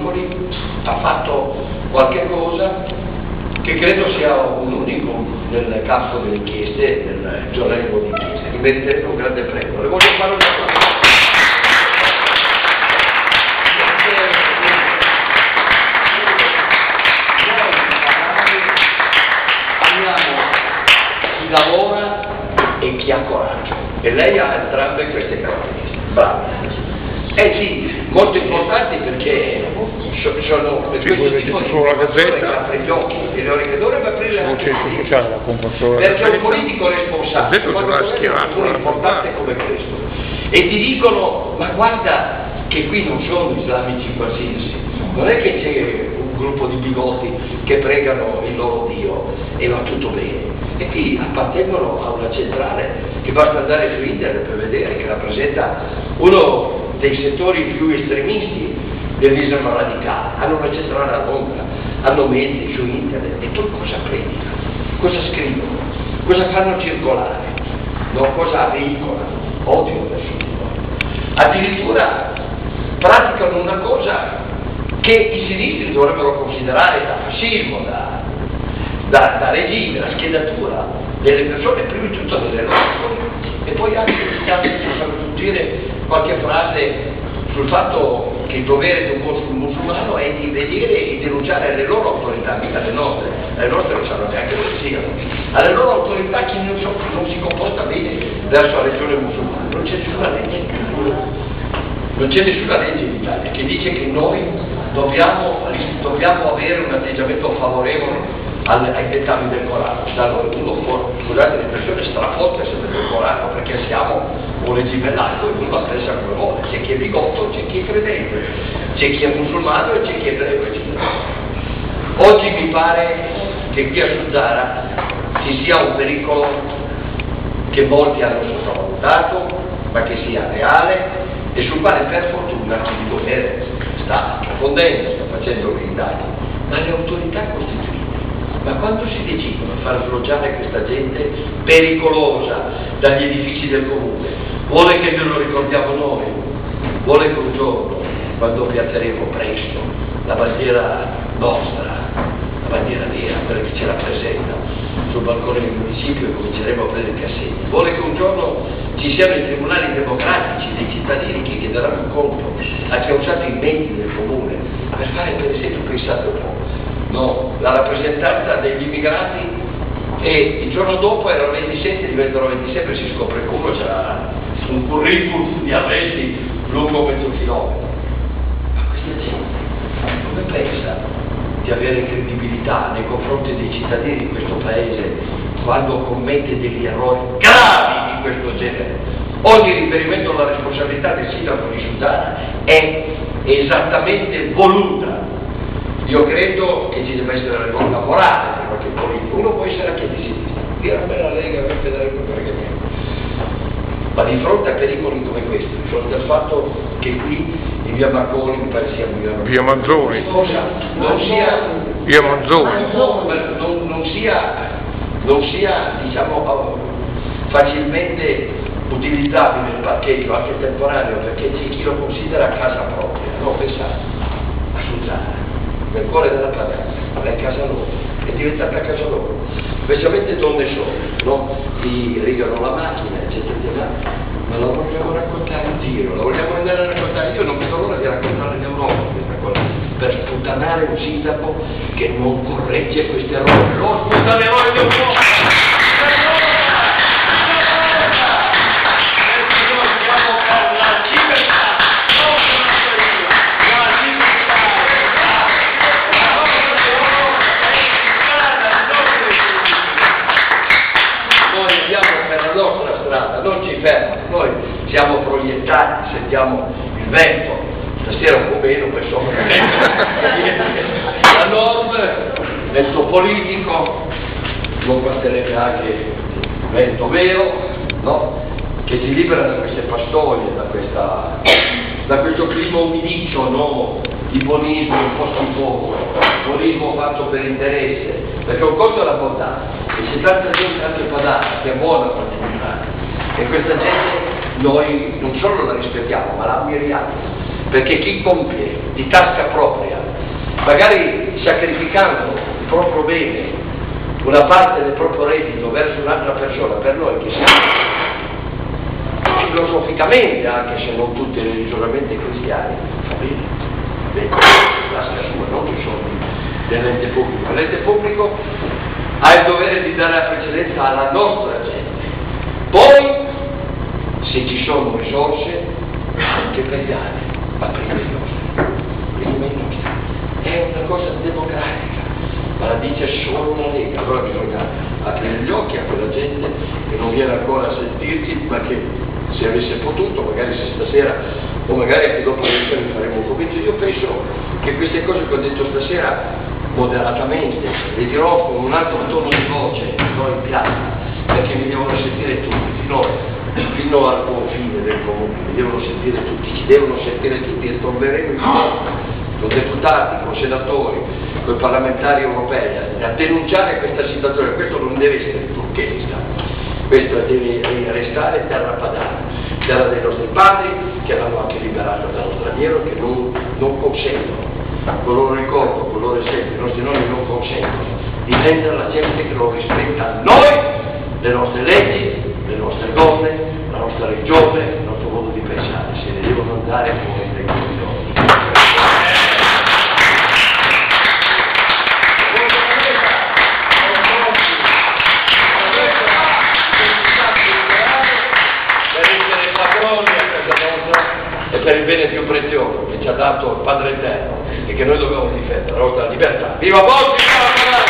Empoli ha fatto qualche cosa che credo sia un unico nel campo delle inchieste, nel giornalismo di inchieste, che meriterebbe un grande premio. Le voglio fare una chi lavora e chi ha coraggio, e lei ha entrambe queste caratteristiche. Bravo. Sì, molto importanti perché sono questo tipo di informazione che apre gli occhi che dovrebbe aprire anche perché un politico responsabile quando è importante come questo e ti dicono ma guarda che qui non sono islamici qualsiasi, non è che c'è un gruppo di bigotti che pregano il loro Dio e va tutto bene, e qui appartengono a una centrale che basta andare su internet per vedere che rappresenta uno dei settori più estremisti dell'Islam radicale, hanno una centrale a Londra, hanno mezzi su internet e tu cosa predicano, cosa scrivono, cosa fanno circolare, no? Cosa veicolano, odio verso di noi. Addirittura praticano una cosa che i sinistri dovrebbero considerare da fascismo, da regime, da schedatura delle persone, prima di tutto delle loro, e poi anche fanno sentire qualche frase sul fatto che il dovere di un musulmano è di vedere e denunciare alle loro autorità, mica le nostre non sanno neanche dove siano, alle loro autorità chi non si comporta bene verso la religione musulmana. Non c'è nessuna legge in Italia che dice che noi dobbiamo avere un atteggiamento favorevole ai dettami del Corano. Scusate l'espressione, strafotte sempre del Corano perché siamo un regime laico e uno la pensa come vuole, c'è chi è bigotto, c'è chi è credente, c'è chi è musulmano e c'è chi è ebreo. Oggi mi pare che qui a Suzzara ci sia un pericolo che molti hanno sottovalutato ma che sia reale e sul quale per fortuna chi di dovere sta approfondendo, sta facendo le indagini, ma le autorità costituite. Ma quando si decidono a far sloggiare questa gente pericolosa dagli edifici del comune, vuole che ve lo ricordiamo noi, vuole che un giorno, quando piazzeremo presto la bandiera nostra, la bandiera nera, quella che ce rappresenta, sul balcone del municipio e cominceremo a prendere i cassetti, vuole che un giorno ci siano i tribunali democratici dei cittadini che chiederanno un conto a chi ha usato i mezzi del comune per fare, per esempio, pensate un po', no, la rappresentanza degli immigrati, e il giorno dopo erano 27, diventano 27 e si scopre che uno c'era un curriculum di arresti lungo mezzo chilometro. Ma questa gente come pensa di avere credibilità nei confronti dei cittadini di questo paese quando commette degli errori gravi di questo genere? Ogni riferimento alla responsabilità del sindaco di Suzzara è esattamente voluta. Io credo che ci debba essere una rivolta morale per qualche politico, uno può essere anche di sinistra, dire a me la Lega per federale perché ma di fronte a pericoli come questi, di fronte al fatto che qui in via Marconi mi pare sia via Manzoni, non sia diciamo facilmente utilizzabile il parcheggio anche temporaneo, perché c'è chi lo considera casa propria, non pensate a Suzzara, nel cuore della Padania, è casa loro, è diventata casa loro, specialmente donne sole, no? Ti rigano la macchina, eccetera, eccetera, ma la vogliamo raccontare in giro, la vogliamo andare a raccontare, io non vedo l'ora di raccontare in Europa questa cosa, per sputtanare un sindaco che non corregge questi errori, lo sputtanerò di un po'! Non ci fermano, noi siamo proiettati, sentiamo il vento, stasera un po' meno, ma insomma la norma, vento politico, non basterebbe anche vento vero, no? Che ci libera da queste pastoie, da questo clima umidiccio, no? Di buonismo un po' schifoso, buonismo fatto per interesse, perché un conto è la bontà, e c'è tanta gente anche padana che è buona particolare. E questa gente noi non solo la rispettiamo, ma la ammiriamo, perché chi compie di tasca propria magari sacrificando il proprio bene, una parte del proprio reddito verso un'altra persona, per noi che siamo filosoficamente, anche se non tutti religiosamente cristiani, va bene, tasca sua, non ci sono dell'ente pubblico. L'ente pubblico ha il dovere di dare la precedenza alla nostra gente, poi se ci sono risorse anche per gli altri, ma prima i nostri, è una cosa democratica, ma la dice solo una Lega. Allora bisogna aprire gli occhi a quella gente che non viene ancora a sentirci, ma che se avesse potuto, magari se stasera o magari anche dopo le elezioni faremo un commento. Io penso che queste cose che ho detto stasera moderatamente le dirò con un altro tono di voce, non in piazza, perché mi devono sentire tutti, fino al confine del comune, mi devono sentire tutti, ci devono sentire tutti, e torneremo in con deputati, con senatori, con i parlamentari europei a denunciare questa situazione. Questo non deve essere turchesca, questo deve restare terra padana, terra dei nostri padri che l'hanno anche liberato dallo straniero, che non consentono, con loro ricordo, con loro esempio, i nostri nonni non consentono di vendere la gente che non rispetta noi, le nostre leggi, le nostre donne, la nostra regione, il nostro modo di pensare. Se ne devono andare come dei coglioni. E per il bene più prezioso che ci ha dato il Padre Eterno e che noi dobbiamo difendere, la nostra libertà. Viva Bossi!